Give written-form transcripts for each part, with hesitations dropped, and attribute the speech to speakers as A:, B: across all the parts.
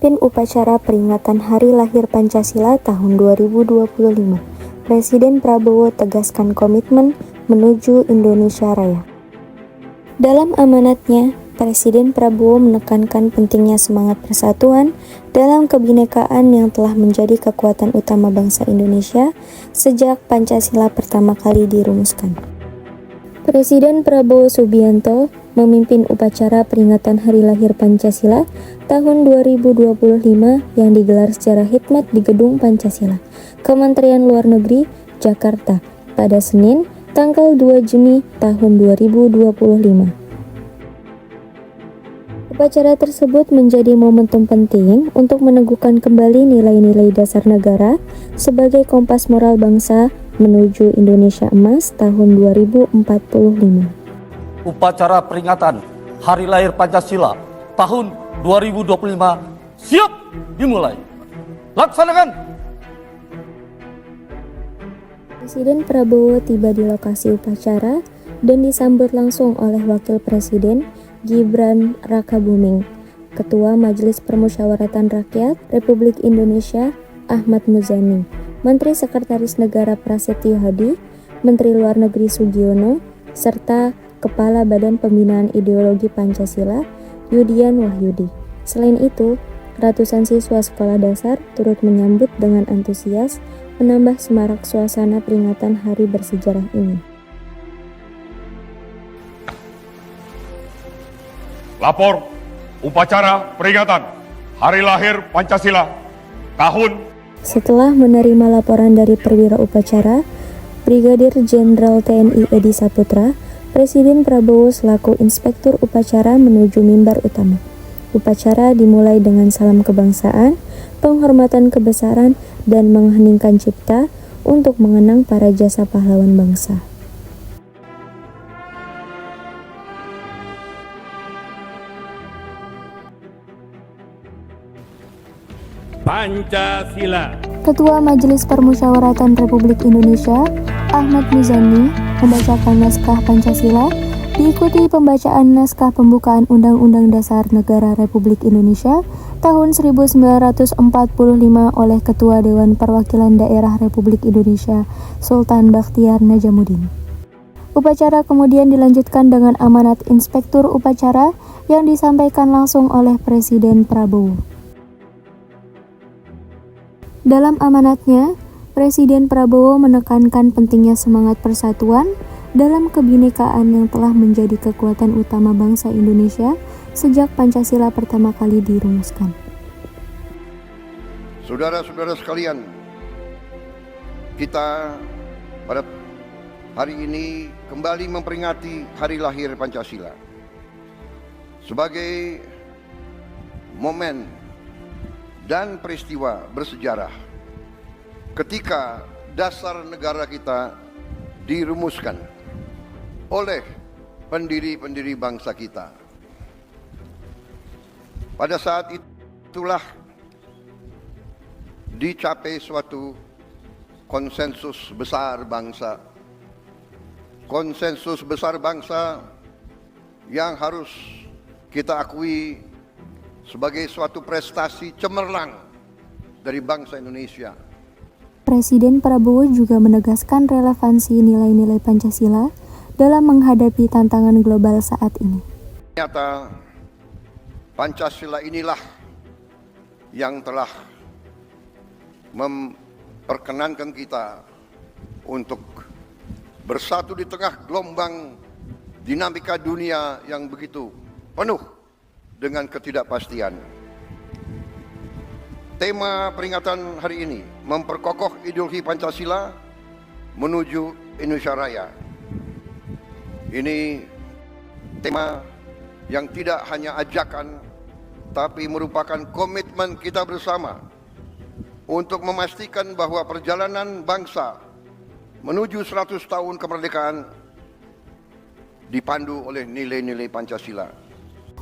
A: memimpin upacara peringatan Hari Lahir Pancasila tahun 2025. Presiden Prabowo tegaskan komitmen menuju Indonesia Raya. Dalam amanatnya, Presiden Prabowo menekankan pentingnya semangat persatuan dalam kebinekaan yang telah menjadi kekuatan utama bangsa Indonesia sejak Pancasila pertama kali dirumuskan. Presiden Prabowo Subianto memimpin upacara peringatan Hari Lahir Pancasila tahun 2025 yang digelar secara khidmat di Gedung Pancasila, Kementerian Luar Negeri, Jakarta, pada Senin, tanggal 2 Juni tahun 2025. Upacara tersebut menjadi momentum penting untuk meneguhkan kembali nilai-nilai dasar negara sebagai kompas moral bangsa menuju Indonesia Emas tahun 2045.
B: Upacara peringatan Hari Lahir Pancasila tahun 2025 siap dimulai. Laksanakan!
A: Presiden Prabowo tiba di lokasi upacara dan disambut langsung oleh Wakil Presiden Gibran Rakabuming, Ketua Majelis Permusyawaratan Rakyat Republik Indonesia Ahmad Muzani, Menteri Sekretaris Negara Prasetyo Hadi, Menteri Luar Negeri Sugiono, serta Kepala Badan Pembinaan Ideologi Pancasila Yudian Wahyudi. Selain itu, ratusan siswa sekolah dasar turut menyambut dengan antusias, menambah semarak suasana peringatan hari bersejarah ini.
C: Lapor upacara peringatan Hari Lahir Pancasila tahun.
A: Setelah menerima laporan dari perwira upacara, Brigadir Jenderal TNI Edi Saputra, Presiden Prabowo selaku Inspektur Upacara menuju mimbar utama. Upacara dimulai dengan salam kebangsaan, penghormatan kebesaran, dan mengheningkan cipta untuk mengenang para jasa pahlawan bangsa.
C: Pancasila.
A: Ketua Majelis Permusyawaratan Republik Indonesia, Ahmad Muzani, membacakan naskah Pancasila, diikuti pembacaan naskah pembukaan Undang-Undang Dasar Negara Republik Indonesia tahun 1945 oleh Ketua Dewan Perwakilan Daerah Republik Indonesia, Sultan Bakhtiar Najamuddin. Upacara kemudian dilanjutkan dengan amanat Inspektur Upacara yang disampaikan langsung oleh Presiden Prabowo. Dalam amanatnya, Presiden Prabowo menekankan pentingnya semangat persatuan dalam kebinekaan yang telah menjadi kekuatan utama bangsa Indonesia sejak Pancasila pertama kali dirumuskan.
D: Saudara-saudara sekalian, kita pada hari ini kembali memperingati Hari Lahir Pancasila sebagai momen dan peristiwa bersejarah ketika dasar negara kita dirumuskan oleh pendiri-pendiri bangsa kita. Pada saat itulah dicapai suatu konsensus besar bangsa. Konsensus besar bangsa yang harus kita akui sebagai suatu prestasi cemerlang dari bangsa Indonesia.
A: Presiden Prabowo juga menegaskan relevansi nilai-nilai Pancasila dalam menghadapi tantangan global saat ini.
D: Ternyata Pancasila inilah yang telah memperkenankan kita untuk bersatu di tengah gelombang dinamika dunia yang begitu penuh dengan ketidakpastian. Tema peringatan hari ini memperkokoh ideologi Pancasila menuju Indonesia Raya. Ini tema yang tidak hanya ajakan, tapi merupakan komitmen kita bersama untuk memastikan bahwa perjalanan bangsa menuju 100 tahun kemerdekaan dipandu oleh nilai-nilai Pancasila.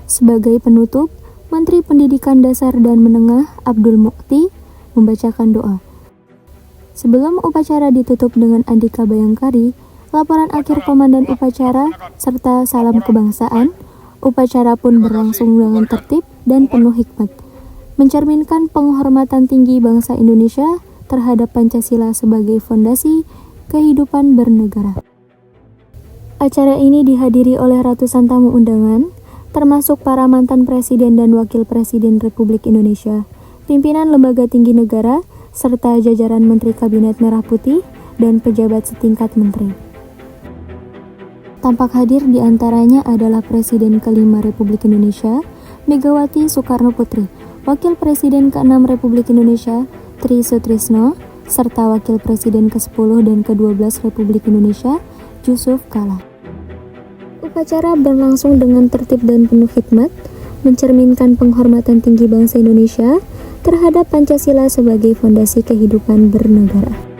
A: Sebagai penutup, Menteri Pendidikan Dasar dan Menengah Abdul Mukti membacakan doa. Sebelum upacara ditutup dengan Andika Bayangkari, laporan akhir komandan upacara, serta salam kebangsaan, upacara pun berlangsung dengan tertib dan penuh hikmat. mencerminkan penghormatan tinggi bangsa Indonesia terhadap Pancasila sebagai fondasi kehidupan bernegara. Acara ini dihadiri oleh ratusan tamu undangan, termasuk para mantan Presiden dan Wakil Presiden Republik Indonesia, pimpinan lembaga tinggi negara, serta jajaran Menteri Kabinet Merah Putih dan pejabat setingkat menteri. Tampak hadir di antaranya adalah Presiden ke-5 Republik Indonesia, Megawati Soekarno Putri, Wakil Presiden ke-6 Republik Indonesia, Tri Sutrisno, serta Wakil Presiden ke-10 dan ke-12 Republik Indonesia, Yusuf Kala. Upacara berlangsung dengan tertib dan penuh hikmat, mencerminkan penghormatan tinggi bangsa Indonesia terhadap Pancasila sebagai fondasi kehidupan bernegara.